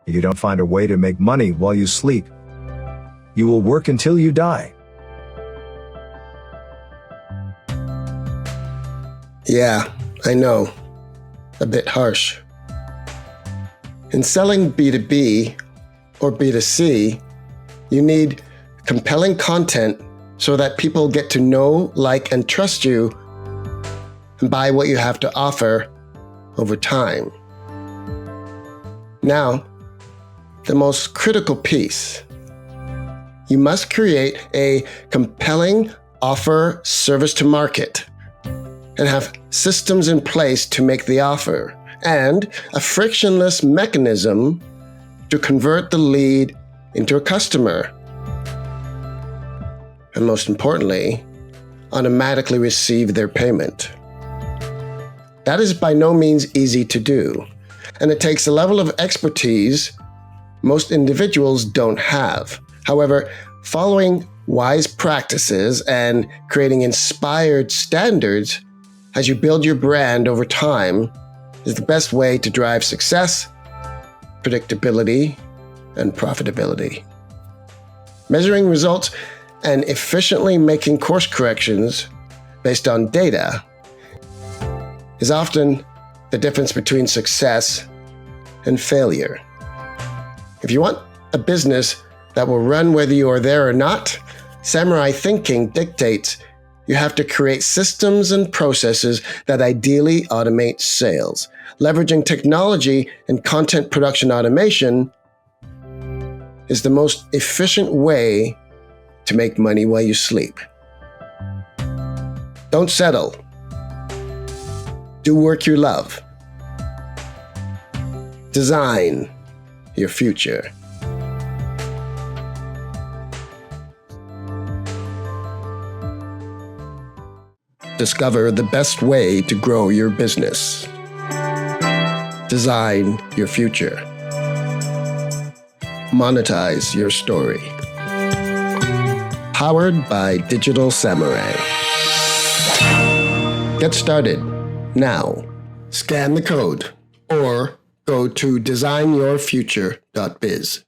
You don't find a way to make money while you sleep. You will work until you die. Yeah, I know. A bit harsh. In selling B2B or B2C, you need compelling content so that people get to know, like, and trust you and buy what you have to offer over time. Now, the most critical piece. You must create a compelling offer service to market and have systems in place to make the offer and a frictionless mechanism to convert the lead into a customer. And most importantly, automatically receive their payment. That is by no means easy to do, and it takes a level of expertise most individuals don't have. However, following wise practices and creating inspired standards as you build your brand over time is the best way to drive success, predictability, and profitability. Measuring results and efficiently making course corrections based on data is often the difference between success and failure. If you want a business that will run whether you are there or not, samurai thinking dictates you have to create systems and processes that ideally automate sales. Leveraging technology and content production automation is the most efficient way to make money while you sleep. Don't settle. Do work you love. Design your future. Discover the best way to grow your business. Design your future. Monetize your story. Powered by Digital Samurai. Get started now. Scan the code or go to designyourfuture.biz.